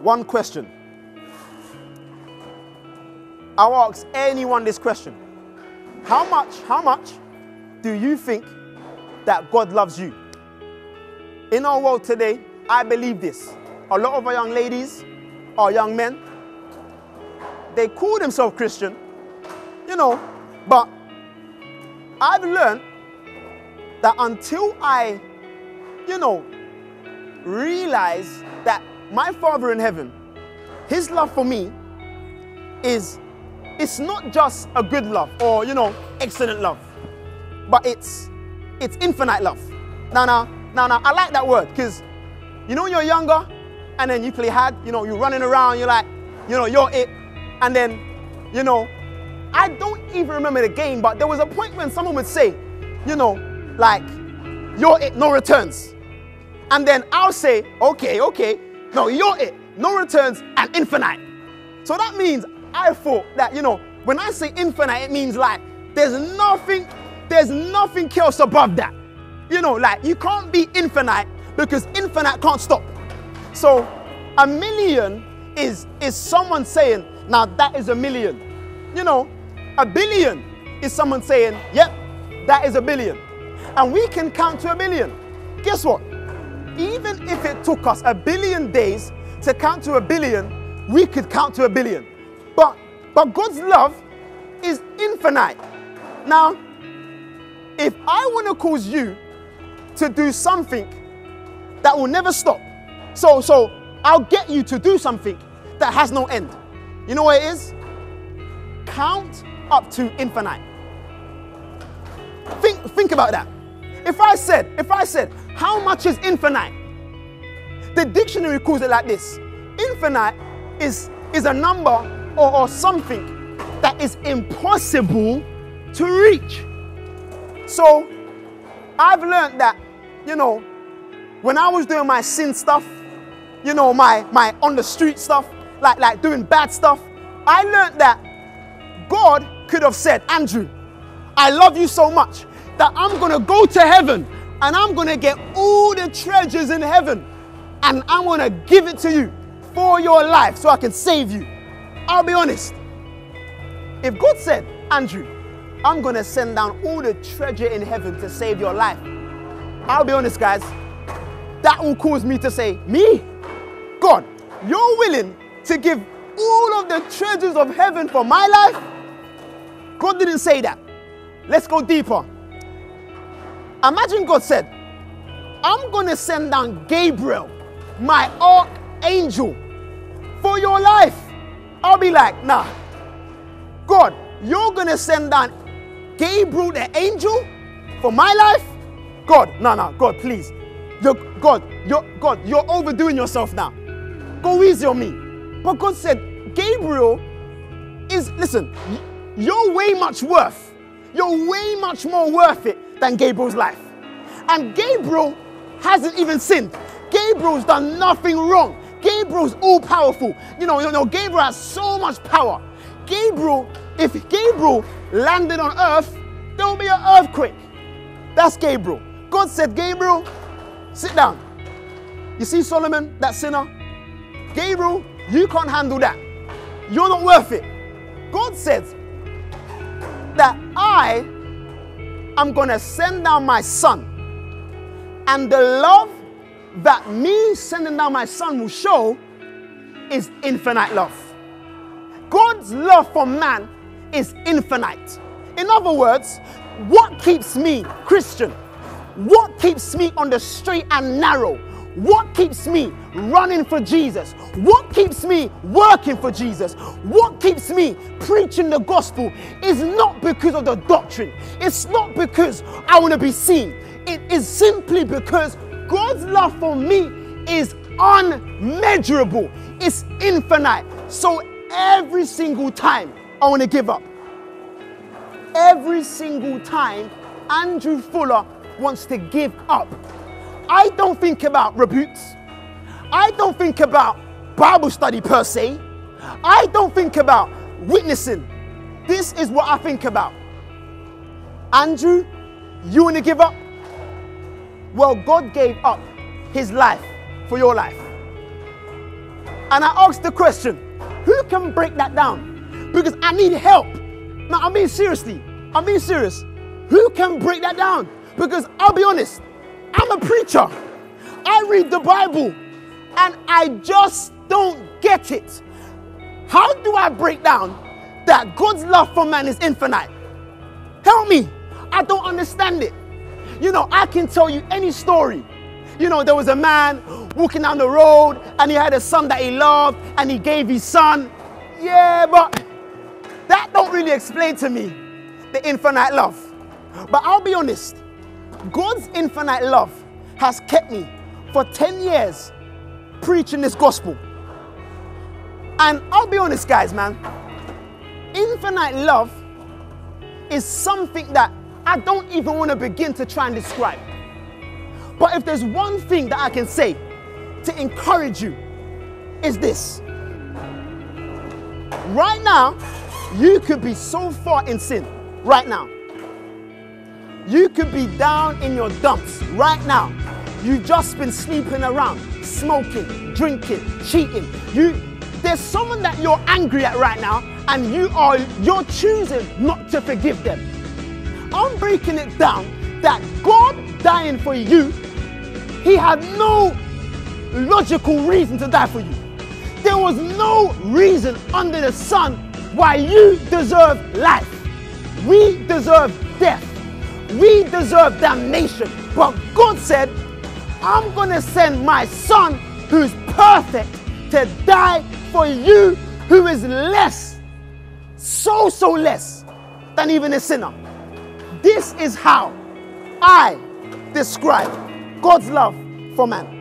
one question. I'll ask anyone this question. How much do you think that God loves you? In our world today, I believe this. A lot of our young ladies, our young men, they call themselves Christian, but I've learned that until I, realize that my Father in heaven, his love for me it's not just a good love or, excellent love, but it's infinite love. Now, I like that word because, you're younger and then you play hard, you're running around, you're like, you're it. And then, I don't even remember the game, but there was a point when someone would say, like, you're it, no returns. And then I'll say, okay, no, you're it, no returns and infinite. So that means I thought that, when I say infinite, it means like there's nothing else above that. Like you can't be infinite because infinite can't stop. So a million is someone saying, now that is a million. A billion is someone saying, yep, that is a billion. And we can count to a billion. Guess what? Even if it took us 1 billion days to count to 1 billion, we could count to 1 billion. But God's love is infinite. Now, if I want to cause you to do something that will never stop, so I'll get you to do something that has no end. You know what it is? Count up to infinite. Think about that. If I said, how much is infinite? The dictionary calls it like this. Infinite is a number or something that is impossible to reach. So I've learned that, when I was doing my sin stuff, my on the street stuff, like doing bad stuff, I learned that God could have said, Andrew, I love you so much that I'm going to go to heaven and I'm going to get all the treasures in heaven and I'm going to give it to you for your life so I can save you. I'll be honest. If God said, Andrew, I'm going to send down all the treasure in heaven to save your life, I'll be honest, guys, that will cause me to say, me? God, you're willing to give all of the treasures of heaven for my life? God didn't say that. Let's go deeper. Imagine God said, I'm going to send down Gabriel, my archangel, for your life. I'll be like, nah. God, you're going to send down Gabriel the angel for my life? God, no, God, please. You're overdoing yourself now. Go easy on me. But God said, Gabriel is, listen, you're way much worth. You're way much more worth it than Gabriel's life. And Gabriel hasn't even sinned. Gabriel's done nothing wrong. Gabriel's all powerful. Gabriel has so much power. If Gabriel landed on earth, there will be an earthquake. That's Gabriel. God said, Gabriel, sit down. You see Solomon, that sinner? Gabriel, you can't handle that. You're not worth it. God says that I am going to send down my son. And the love that me sending down my son will show is infinite love. God's love for man is infinite. In other words, what keeps me Christian? What keeps me on the straight and narrow? What keeps me running for Jesus? What keeps me working for Jesus? What keeps me preaching the gospel is not because of the doctrine. It's not because I want to be seen. It is simply because God's love for me is unmeasurable. It's infinite. So every single time I want to give up. Every single time Andrew Fuller wants to give up. I don't think about rebukes. I don't think about Bible study per se. I don't think about witnessing. This is what I think about. Andrew, you want to give up? Well, God gave up his life for your life. And I asked the question, who can break that down? Because I need help. No, I'm being serious. Who can break that down? Because I'll be honest, I'm a preacher. I read the Bible and I just don't get it. How do I break down that God's love for man is infinite? Help me. I don't understand it. You know, I can tell you any story. You know, there was a man walking down the road and he had a son that he loved and he gave his son. Yeah, but that don't really explain to me the infinite love. But I'll be honest, God's infinite love has kept me for 10 years preaching this gospel. And I'll be honest, guys, man, infinite love is something that I don't even want to begin to try and describe. But if there's one thing that I can say to encourage you, is this. Right now, you could be so far in sin. Right now. You could be down in your dumps. Right now. You've just been sleeping around, smoking, drinking, cheating. There's someone that you're angry at right now, and you're choosing not to forgive them. I'm breaking it down that God dying for you, he had no logical reason to die for you. There was no reason under the sun why you deserve life. We deserve death. We deserve damnation. But God said, I'm going to send my son who's perfect to die for you who is less, so less than even a sinner. This is how I describe God's love for man.